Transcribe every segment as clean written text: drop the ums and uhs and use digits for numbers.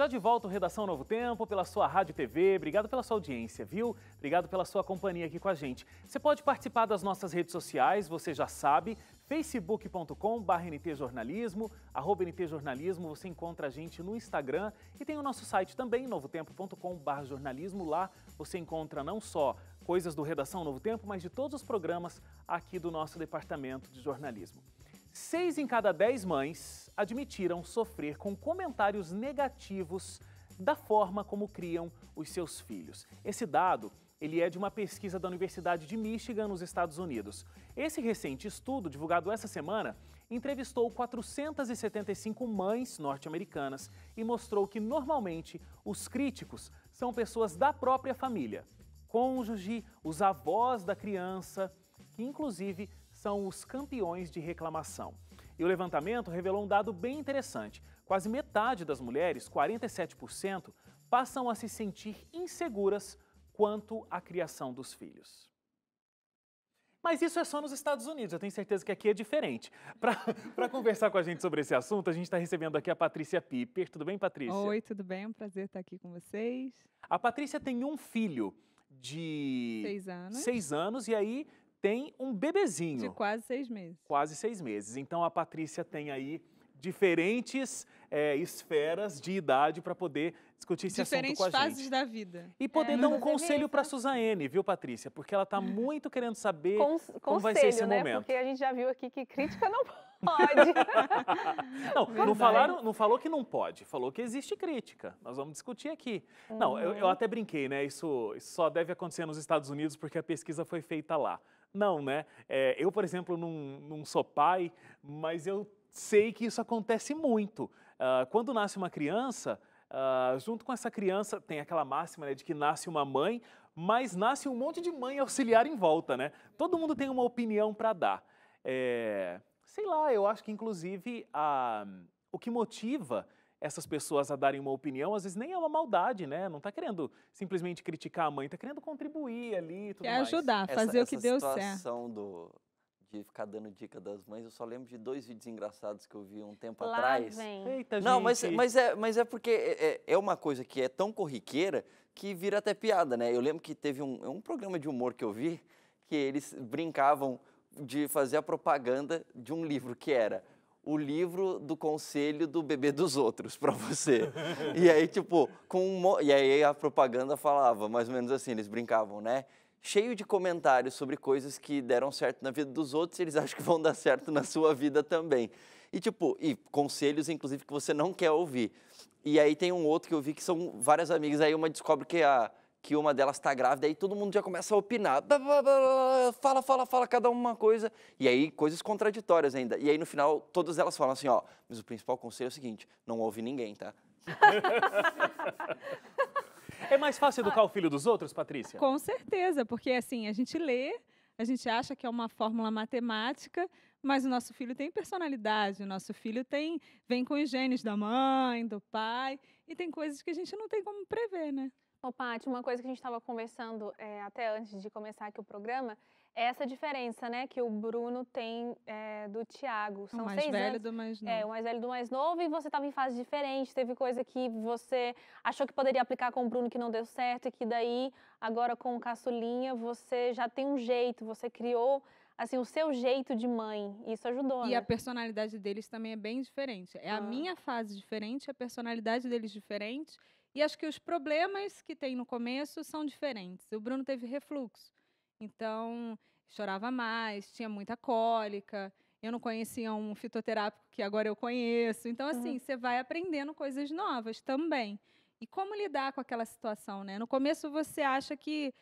Já de volta o Redação Novo Tempo, pela sua rádio e TV. Obrigado pela sua audiência, viu? Obrigado pela sua companhia aqui com a gente. Você pode participar das nossas redes sociais, você já sabe, facebook.com/ntjornalismo, @ntjornalismo, você encontra a gente no Instagram e tem o nosso site também, novotempo.com/jornalismo. Lá você encontra não só coisas do Redação Novo Tempo, mas de todos os programas aqui do nosso departamento de jornalismo. 6 em cada 10 mães admitiram sofrer com comentários negativos da forma como criam os seus filhos. Esse dado, ele é de uma pesquisa da Universidade de Michigan, nos Estados Unidos. Esse recente estudo, divulgado essa semana, entrevistou 475 mães norte-americanas e mostrou que, normalmente, os críticos são pessoas da própria família, cônjuge, os avós da criança, que inclusive são os campeões de reclamação. E o levantamento revelou um dado bem interessante. Quase metade das mulheres, 47%, passam a se sentir inseguras quanto à criação dos filhos. Mas isso é só nos Estados Unidos, eu tenho certeza que aqui é diferente. Para conversar com a gente sobre esse assunto, a gente está recebendo aqui a Patrícia Piper. Tudo bem, Patrícia? Oi, tudo bem? É um prazer estar aqui com vocês. A Patrícia tem um filho de 6 anos e aí tem um bebezinho. De quase 6 meses. Quase 6 meses. Então a Patrícia tem aí diferentes esferas de idade para poder discutir esse assunto com a gente. Diferentes fases da vida. E poder dar um conselho para a Suzane, viu, Patrícia? Porque ela está muito querendo saber como vai ser esse momento. Porque a gente já viu aqui que crítica não pode. Não falou que não pode, falou que existe crítica. Nós vamos discutir aqui. Não, eu até brinquei, né? Isso só deve acontecer nos Estados Unidos porque a pesquisa foi feita lá. Não, né? Eu, por exemplo, não sou pai, mas eu sei que isso acontece muito. Quando nasce uma criança, junto com essa criança, tem aquela máxima, né, de que nasce uma mãe, mas nasce um monte de mãe auxiliar em volta, né? Todo mundo tem uma opinião para dar. Sei lá, eu acho que inclusive o que motiva essas pessoas a darem uma opinião, às vezes nem é uma maldade, né? Não está querendo simplesmente criticar a mãe, está querendo contribuir ali e tudo mais. Ajudar, fazer o que deu certo. Essa situação de ficar dando dica das mães, eu só lembro de 2 vídeos engraçados que eu vi um tempo atrás. Eita, não, gente. mas é porque é uma coisa que é tão corriqueira que vira até piada, né? Eu lembro que teve um programa de humor que eu vi, que eles brincavam de fazer a propaganda de um livro que era o livro do conselho do bebê dos outros para você. E aí, tipo, e aí a propaganda falava, mais ou menos assim, eles brincavam, né? Cheio de comentários sobre coisas que deram certo na vida dos outros, eles acham que vão dar certo na sua vida também. E tipo, conselhos, inclusive, que você não quer ouvir. E aí tem um outro que eu vi que são várias amigas, aí uma descobre que uma delas está grávida, aí todo mundo já começa a opinar. Fala cada uma coisa. E aí, coisas contraditórias ainda. E aí, no final, todas elas falam assim, ó, mas o principal conselho é o seguinte, não ouve ninguém, tá? É mais fácil educar o filho dos outros, Patrícia? Com certeza, porque assim, a gente lê, a gente acha que é uma fórmula matemática, mas o nosso filho tem personalidade, o nosso filho vem com os genes da mãe, do pai, e tem coisas que a gente não tem como prever, né? Ô, Paty, uma coisa que a gente estava conversando até antes de começar aqui o programa é essa diferença, né, que o Bruno tem do Thiago. São o mais 6 velho anos. do mais novo. O mais velho do mais novo, e você estava em fase diferente. Teve coisa que você achou que poderia aplicar com o Bruno que não deu certo, e que daí, agora com o caçulinha, você já tem um jeito, você criou assim, o seu jeito de mãe. Isso ajudou, E né? a personalidade deles também é bem diferente. É a minha fase diferente, a personalidade deles diferente. E acho que os problemas que tem no começo são diferentes. O Bruno teve refluxo, então chorava mais, tinha muita cólica. Eu não conhecia um fitoterápico que agora eu conheço. Então, assim, você vai aprendendo coisas novas também. E como lidar com aquela situação, né? No começo você acha que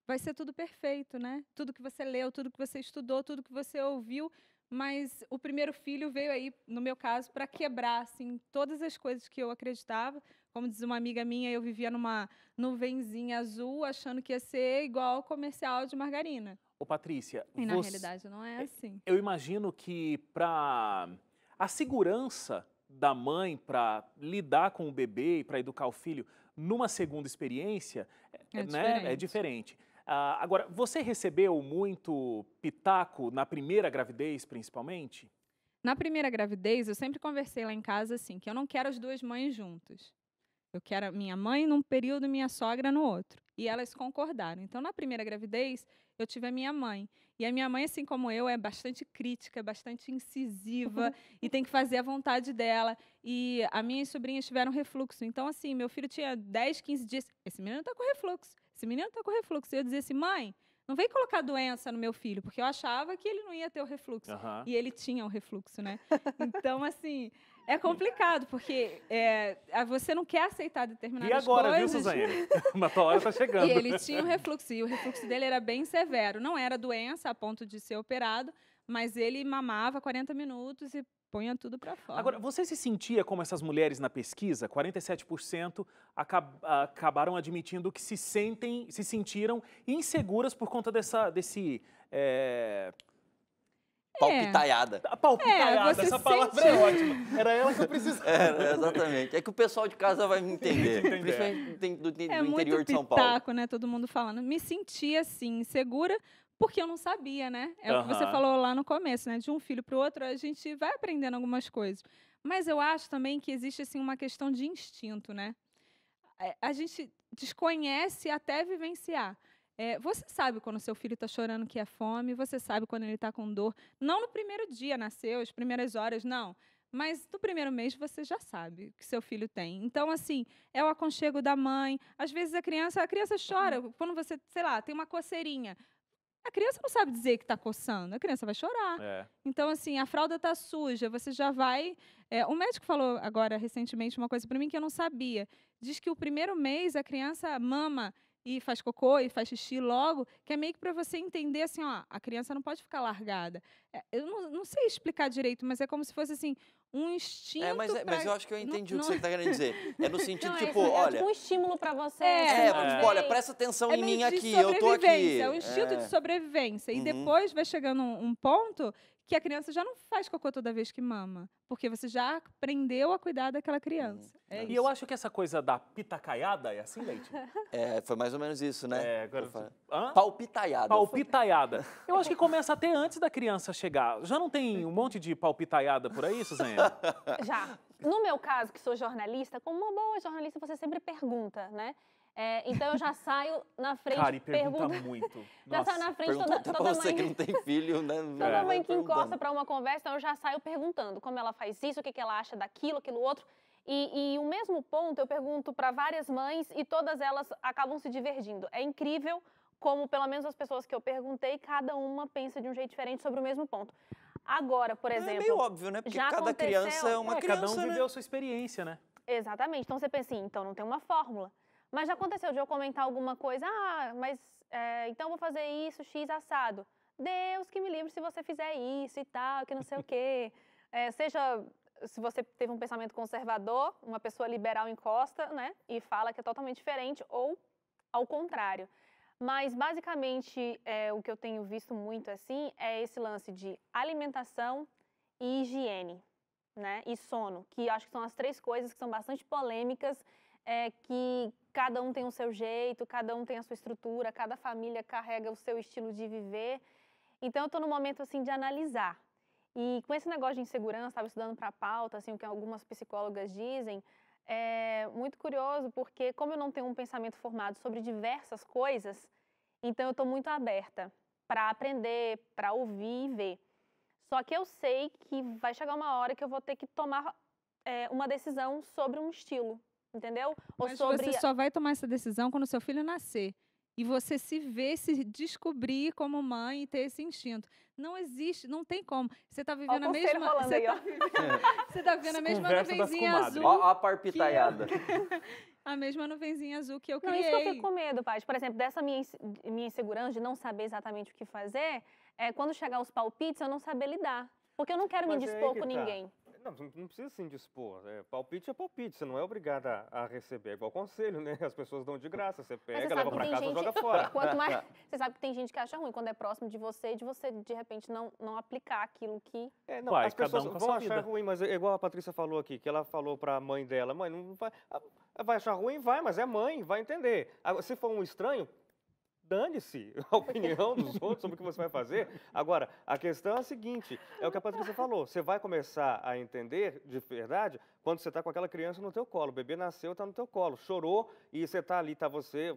vai ser tudo perfeito, né? Tudo que você leu, tudo que você estudou, tudo que você ouviu. Mas o primeiro filho veio aí, no meu caso, para quebrar assim, todas as coisas que eu acreditava. Como diz uma amiga minha, eu vivia numa nuvenzinha azul, achando que ia ser igual ao comercial de margarina. Ô, Patrícia, E na realidade não é assim. Eu imagino que para a segurança da mãe para lidar com o bebê e para educar o filho numa segunda experiência, é diferente. Agora, você recebeu muito pitaco na primeira gravidez, principalmente? Na primeira gravidez, eu sempre conversei lá em casa assim, que eu não quero as duas mães juntas. Eu quero a minha mãe num período e minha sogra no outro. E elas concordaram. Então, na primeira gravidez, eu tive a minha mãe. E a minha mãe, assim como eu, é bastante crítica, bastante incisiva e tem que fazer a vontade dela. E as minhas sobrinhas tiveram refluxo. Então, assim, meu filho tinha 10, 15 dias. Esse menino está com refluxo. Esse menino está com refluxo. E eu dizia assim, mãe, não vem colocar doença no meu filho, porque eu achava que ele não ia ter o refluxo. E ele tinha o refluxo, né? Então, assim, é complicado, porque você não quer aceitar determinadas coisas. E agora, viu, Suzane? Uma tua hora tá chegando. E ele tinha o refluxo, e o refluxo dele era bem severo. Não era doença a ponto de ser operado, mas ele mamava 40 minutos e ponha tudo para fora. Agora, você se sentia como essas mulheres na pesquisa? 47% acabaram admitindo que se sentiram inseguras por conta desse... Palpitaiada. Palpitaiada, essa palavra é ótima. Era ela que eu precisava. Exatamente. É que o pessoal de casa vai me entender. Principalmente do interior de São Paulo. É muito pitaco, né? Todo mundo falando. Me sentia, assim, insegura, porque eu não sabia, né? É o que você falou lá no começo, né? De um filho para o outro, a gente vai aprendendo algumas coisas. Mas eu acho também que existe, assim, uma questão de instinto, né? A gente desconhece até vivenciar. Você sabe quando seu filho está chorando que é fome, você sabe quando ele está com dor. Não no primeiro dia, nasceu, as primeiras horas, não. Mas no primeiro mês você já sabe que seu filho tem. Então, assim, é o aconchego da mãe. Às vezes a criança chora. Quando você, sei lá, tem uma coceirinha. A criança não sabe dizer que está coçando, a criança vai chorar. Então, assim, a fralda está suja, você já vai... o médico falou agora, recentemente, uma coisa para mim que eu não sabia. Diz que o primeiro mês a criança mama e faz cocô e faz xixi logo, que é meio que para você entender, assim, ó, a criança não pode ficar largada. Eu não sei explicar direito, mas é como se fosse, assim, um instinto. Mas eu acho que eu entendi o que você está querendo dizer. É no sentido, tipo, é olha... tipo um estímulo para você. Tipo, olha, presta atenção em mim aqui, eu tô aqui. É um instinto de sobrevivência. E depois vai chegando um ponto que a criança já não faz cocô toda vez que mama, porque você já aprendeu a cuidar daquela criança. E eu acho que essa coisa da pitacaiada é assim, Leite? Foi mais ou menos isso, né? Agora... Palpitaiada. Palpitaiada. Eu acho que começa até antes da criança chegar. Já não tem um monte de palpitaiada por aí, Suzane? Já. No meu caso, que sou jornalista, como uma boa jornalista, você sempre pergunta, né? Então eu já saio na frente. Cara, e pergunta muito. Já saio na frente toda mãe. Você que não tem filho, né? Toda mãe que encosta para uma conversa, então eu já saio perguntando como ela faz isso, o que ela acha daquilo, aquilo outro. E o mesmo ponto eu pergunto para várias mães e todas elas acabam se divergindo. É incrível como, pelo menos as pessoas que eu perguntei, cada uma pensa de um jeito diferente sobre o mesmo ponto. Agora, por exemplo... É meio óbvio, né? Porque cada criança é uma criança, cada um viveu a sua experiência, né? Exatamente. Então você pensa assim, então não tem uma fórmula. Mas já aconteceu de eu comentar alguma coisa, então eu vou fazer isso, X assado. Deus que me livre se você fizer isso e tal, que não sei o quê. Seja, se você teve um pensamento conservador, uma pessoa liberal encosta, né, e fala que é totalmente diferente, ou ao contrário. Mas, basicamente, o que eu tenho visto muito, assim, é esse lance de alimentação e higiene, né, e sono, que acho que são as três coisas que são bastante polêmicas, que cada um tem o seu jeito, cada um tem a sua estrutura, cada família carrega o seu estilo de viver. Então, eu estou no momento, assim, de analisar. E com esse negócio de insegurança, estava estudando para a pauta, assim, o que algumas psicólogas dizem, é muito curioso, porque como eu não tenho um pensamento formado sobre diversas coisas, então eu estou muito aberta para aprender, para ouvir e ver. Só que eu sei que vai chegar uma hora que eu vou ter que tomar uma decisão sobre um estilo. Entendeu? Mas você só vai tomar essa decisão quando seu filho nascer. E você se ver, se descobrir como mãe e ter esse instinto. Não existe, não tem como. Você está vivendo a mesma... Você tá vivendo a mesma nuvenzinha azul. Ó a parpitaiada. A mesma nuvenzinha azul que eu criei. Não, isso que eu fico com medo, Paty. Por exemplo, dessa minha insegurança de não saber exatamente o que fazer, quando chegar os palpites, eu não saber lidar. Porque eu não quero me dispor com ninguém. Não, não precisa se indispor. Palpite é palpite, você não é obrigada a receber. É igual conselho, né? As pessoas dão de graça, você pega, leva pra casa e joga fora. Quanto mais, você sabe que tem gente que acha ruim quando é próximo de você, de repente, não aplicar aquilo que... Não, as pessoas vão achar ruim, mas é igual a Patrícia falou aqui, que ela falou pra mãe dela, mãe, não vai achar ruim? Vai, mas é mãe, vai entender. Se for um estranho, dane-se a opinião dos outros sobre o que você vai fazer. Agora, a questão é a seguinte, é o que a Patrícia falou, você vai começar a entender de verdade quando você está com aquela criança no teu colo, o bebê nasceu, está no teu colo, chorou e você está ali, está você,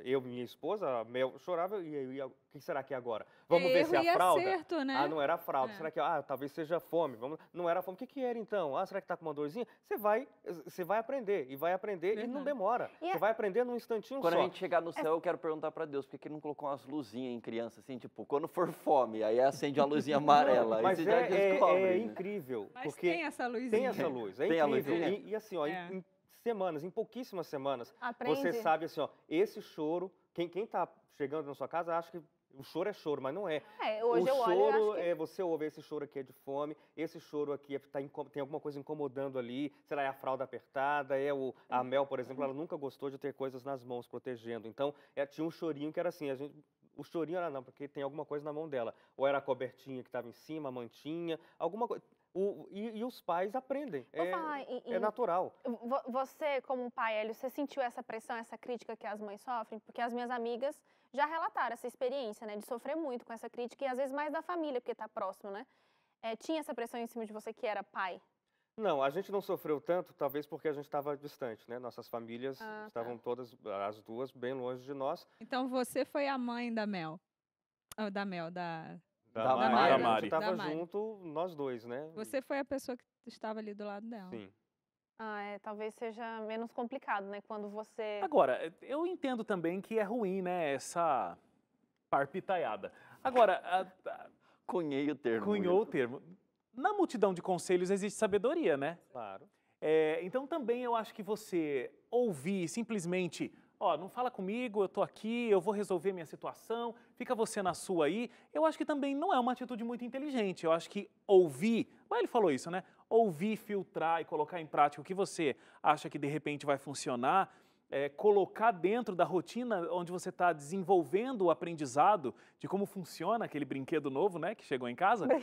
eu, minha esposa, a Mel, chorava e o que será que é agora? Vamos ver se é a fralda? Acerto, né? Ah, não era a fralda, será que, talvez seja fome, não era fome, o que era então? Ah, será que está com uma dorzinha? Você vai aprender, e vai aprender e não demora, você vai aprender num instantinho Quando só. a gente chegar no céu, eu quero perguntar para Deus, por que ele não colocou umas luzinhas em criança, assim, tipo, quando for fome, aí acende uma luzinha amarela, aí Mas você já descobre. é né? incrível, Mas porque tem essa luzinha. tem essa luz, é Tem a incrível. luzinha. E assim, ó, em semanas, em pouquíssimas semanas, Aprende. você sabe assim, ó, esse choro, quem tá chegando na sua casa acha que o choro é choro, mas não é. Hoje eu olho e choro acho que... você ouve, esse choro aqui é de fome, esse choro aqui tem alguma coisa incomodando ali, será é a fralda apertada, a Mel, por exemplo, ela nunca gostou de ter coisas nas mãos protegendo. Então, tinha um chorinho que era assim, o chorinho era não, porque tem alguma coisa na mão dela. Ou era a cobertinha que estava em cima, a mantinha, alguma coisa. E os pais aprendem, é natural. Você, como pai, Hélio, você sentiu essa pressão, essa crítica que as mães sofrem? Porque as minhas amigas já relataram essa experiência, né, de sofrer muito com essa crítica e às vezes mais da família, porque está próximo, né? Tinha essa pressão em cima de você que era pai? Não, a gente não sofreu tanto, talvez porque a gente estava distante, né? Nossas famílias estavam todas, as duas, bem longe de nós. Então você foi a mãe da Mel. Da Mari. A Mari. gente estava junto, nós dois, né? Você foi a pessoa que estava ali do lado dela. Sim. Talvez seja menos complicado, né? Quando você... Agora, eu entendo também que é ruim, né, essa parpitaiada. Agora, Cunhei o termo. cunhou o termo. Na multidão de conselhos existe sabedoria, né? Claro. Então também eu acho que você ouvir simplesmente, não fala comigo, eu tô aqui, eu vou resolver minha situação, fica você na sua aí, eu acho que também não é uma atitude muito inteligente. Eu acho que ouvir, mas ele falou isso, né? Ouvir, filtrar e colocar em prática o que você acha que de repente vai funcionar, colocar dentro da rotina onde você está desenvolvendo o aprendizado de como funciona aquele brinquedo novo, né, que chegou em casa. E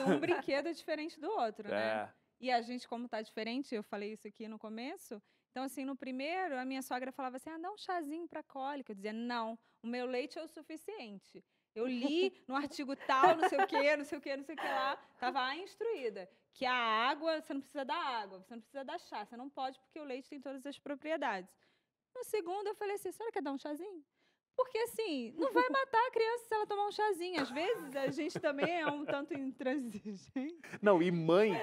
um brinquedo é diferente do outro, né? É. E a gente, como tá diferente, eu falei isso aqui no começo, então assim, no primeiro, a minha sogra falava assim, dá um chazinho para cólica. Eu dizia, não, o meu leite é o suficiente. Eu li no artigo tal, não sei o que lá, estava instruída que a água, você não precisa da água, você não precisa da chá, você não pode porque o leite tem todas as propriedades. No segundo, eu falei assim, a senhora quer dar um chazinho? Porque, assim, não vai matar a criança se ela tomar um chazinho. Às vezes, a gente também é um tanto intransigente. Não, e mãe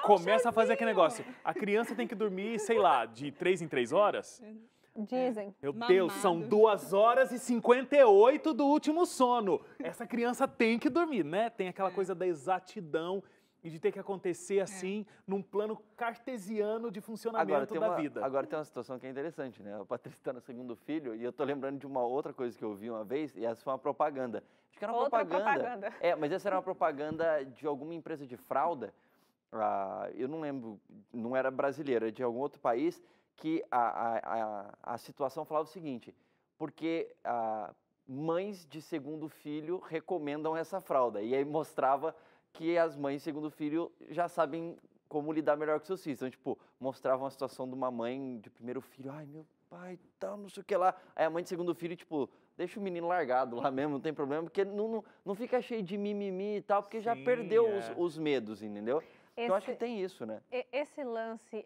começa a fazer aquele negócio. A criança tem que dormir, sei lá, de 3 em 3 horas. Dizem. Meu Deus, são 2h58 do último sono. Essa criança tem que dormir, né? Tem aquela coisa da exatidão e de ter que acontecer assim, num plano cartesiano de funcionamento da vida. Agora tem uma situação que é interessante, né? A Patrícia está no segundo filho e eu tô lembrando de uma outra coisa que eu vi uma vez, e essa foi uma propaganda. Acho que era uma propaganda. Mas essa era uma propaganda de alguma empresa de fralda, eu não lembro, não era brasileira, é de algum outro país, que a situação falava o seguinte, porque mães de segundo filho recomendam essa fralda, e aí mostrava que as mães de segundo filho já sabem como lidar melhor com seus filhos. Então, tipo, mostrava uma situação de uma mãe de primeiro filho, ai, meu pai, tal, não sei o que lá. Aí a mãe de segundo filho, tipo, deixa o menino largado lá mesmo, não tem problema, porque não fica cheio de mimimi e tal, porque já perdeu os medos, entendeu? Então, eu acho que tem isso, né? Esse lance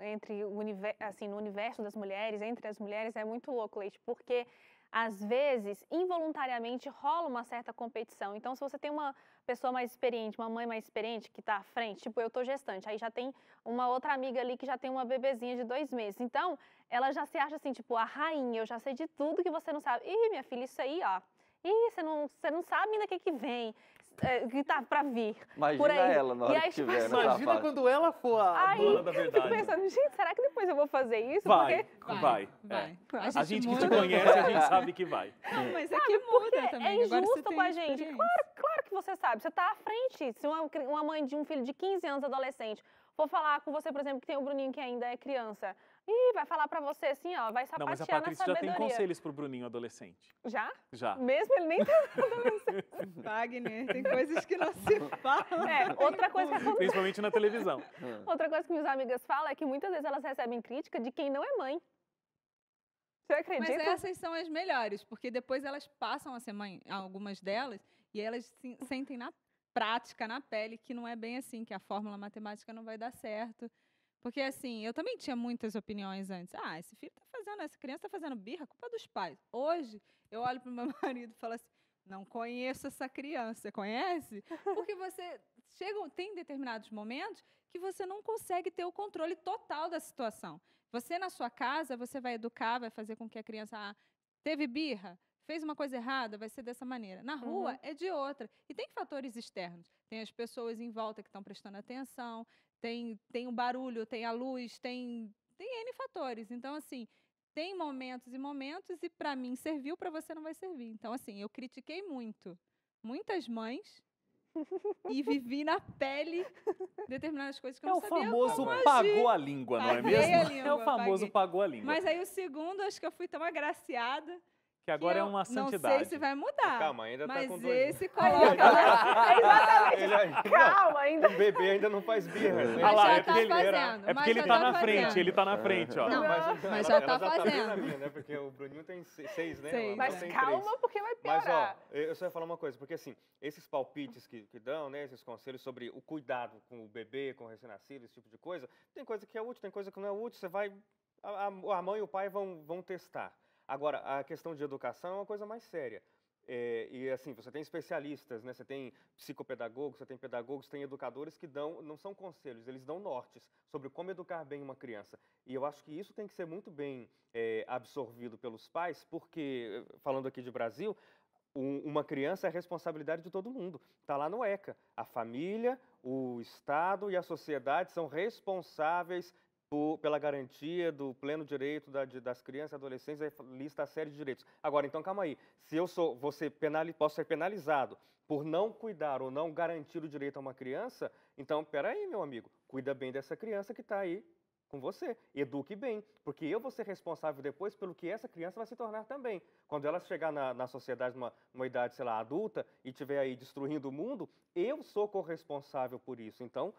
entre no universo das mulheres, entre as mulheres, é muito louco, Leite, porque às vezes, involuntariamente, rola uma certa competição. Então, se você tem uma pessoa mais experiente, uma mãe mais experiente que está à frente, tipo, eu tô gestante, aí já tem uma outra amiga ali que já tem uma bebezinha de 2 meses. Então, ela já se acha assim, tipo, a rainha, eu já sei de tudo que você não sabe. Ih, minha filha, isso aí, ó. Ih, você não sabe ainda o que vem, que tá pra vir. Imagina ela na hora que tiver. Imagina quando ela for a dona da verdade. Eu fico pensando, gente, será que depois eu vou fazer isso? Vai. A gente que te conhece, a gente sabe que vai. Não, mas é que muda também. É injusto com a gente. Claro que você sabe, você tá à frente. Se uma mãe de um filho de 15 anos, adolescente, for falar com você, por exemplo, que tem o Bruninho que ainda é criança, e vai falar pra você assim, ó, vai sapatear Não, mas a na Patrícia já tem conselhos pro Bruninho adolescente. Já? Já. Mesmo ele nem tá adolescente. Wagner, tem coisas que não se falam. Outra coisa que acontece. Principalmente na televisão. Outra coisa que minhas amigas falam é que muitas vezes elas recebem crítica de quem não é mãe. Você acredita? Mas essas são as melhores, porque depois elas passam a ser mãe, algumas delas, e elas sentem na prática, na pele, que não é bem assim, que a fórmula matemática não vai dar certo. Porque, assim, eu também tinha muitas opiniões antes. Ah, esse filho tá fazendo, essa criança tá fazendo birra, culpa dos pais. Hoje, eu olho pro meu marido e falo assim, não conheço essa criança, você conhece? Porque tem determinados momentos que você não consegue ter o controle total da situação. Você, na sua casa, você vai educar, vai fazer com que a criança teve birra, fez uma coisa errada, vai ser dessa maneira. Na rua, é de outra. E tem fatores externos. Tem as pessoas em volta que estão prestando atenção, tem o barulho, tem a luz, tem N fatores. Então, assim, tem momentos e momentos, e para mim serviu, para você não vai servir. Então, assim, eu critiquei muitas mães e vivi na pele determinadas coisas que eu não sabia É o famoso como agir. pagou a língua, não é Paguei mesmo? a língua, É o famoso paguei. pagou a língua. Mas aí o segundo, acho que eu fui tão agraciada Que agora é eu uma não santidade. sei se vai mudar. Calma, ainda tá mas com 2 esse coloca lá. Exatamente. Calma, ainda. O bebê ainda não faz birra. né? Ah lá, já é tá porque ele, fazendo, é mas porque ele já tá tá na frente, fazendo. ele tá na frente, ó. Não, mas ela já tá ela tá bem na fazendo. minha, né? Porque o Bruninho tem 6, né? Seis, Ela Mas tem calma, 3. porque vai Mas, piorar. ó, eu só ia falar uma coisa, porque assim, esses palpites que dão, né, esses conselhos sobre o cuidado com o bebê, com o recém-nascido, esse tipo de coisa, tem coisa que é útil, tem coisa que não é útil, você vai, a mãe e o pai vão testar. Agora, a questão de educação é uma coisa mais séria. E assim, você tem especialistas, né? Você tem psicopedagogos, você tem pedagogos, tem educadores que não são conselhos, eles dão nortes sobre como educar bem uma criança. E eu acho que isso tem que ser muito bem absorvido pelos pais, porque, falando aqui de Brasil, uma criança é responsabilidade de todo mundo. Está lá no ECA. A família, o Estado e a sociedade são responsáveis pela garantia do pleno direito das crianças e adolescentes, aí lista a série de direitos. Agora, então, calma aí. Se eu posso ser penalizado por não cuidar ou não garantir o direito a uma criança, então, peraí, meu amigo, cuida bem dessa criança que está aí com você. Eduque bem, porque eu vou ser responsável depois pelo que essa criança vai se tornar também. Quando ela chegar na sociedade, numa idade, sei lá, adulta, e estiver aí destruindo o mundo, eu sou corresponsável por isso. Então,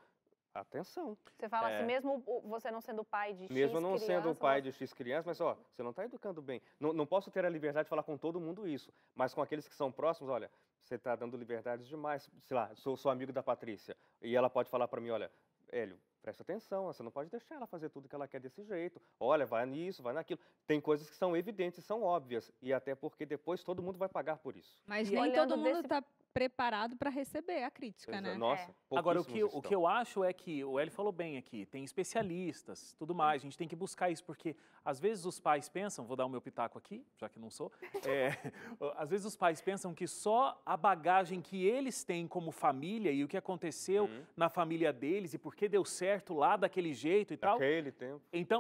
atenção. Você fala assim, mesmo você não sendo pai de X Mesmo não criança, sendo o pai de X criança, mas ó, você não está educando bem. Não posso ter a liberdade de falar com todo mundo isso, mas com aqueles que são próximos, olha, você está dando liberdades demais. Sei lá, sou amigo da Patrícia, e ela pode falar para mim, olha, Hélio, presta atenção, você não pode deixar ela fazer tudo que ela quer desse jeito. Olha, vai nisso, vai naquilo. Tem coisas que são evidentes, são óbvias, e até porque depois todo mundo vai pagar por isso. Mas E nem olhando todo mundo desse- está preparado para receber a crítica, né? Nossa, Agora, o pouquíssimos que estão. eu acho é que, o Hélio falou bem aqui, tem especialistas, tudo mais, a gente tem que buscar isso, porque às vezes os pais pensam, vou dar o meu pitaco aqui, já que não sou, às vezes os pais pensam que só a bagagem que eles têm como família e o que aconteceu na família deles e por que deu certo lá daquele jeito e tal,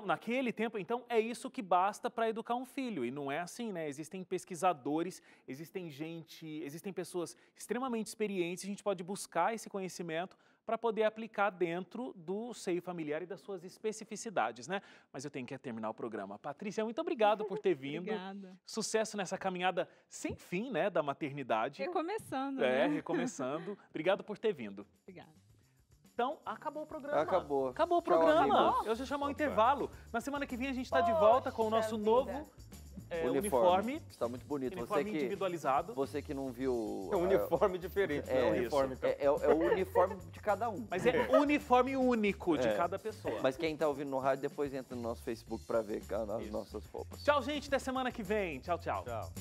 Naquele tempo. então é isso que basta para educar um filho. E não é assim, né? Existem pesquisadores, existem pessoas extremamente experientes, a gente pode buscar esse conhecimento para poder aplicar dentro do seio familiar e das suas especificidades, né? Mas eu tenho que terminar o programa. Patrícia, muito obrigado por ter vindo. Obrigada. Sucesso nessa caminhada sem fim, né, da maternidade. Recomeçando, né? Recomeçando. Obrigado por ter vindo. Obrigada. Então, acabou o programa. Acabou. Acabou o Tchau, programa. amigos. Eu já chamar o Opa. intervalo. Na semana que vem a gente está de volta com o nosso Poxa novo vida. uniforme. Está muito bonito. Uniforme individualizado. Você que não viu... É um uniforme diferente, não é um isso. uniforme. Então. É o uniforme de cada um. Mas é uniforme único de cada pessoa. Mas quem está ouvindo no rádio, depois entra no nosso Facebook para ver as nossas roupas. Tchau, gente. Até semana que vem. Tchau, tchau. Tchau.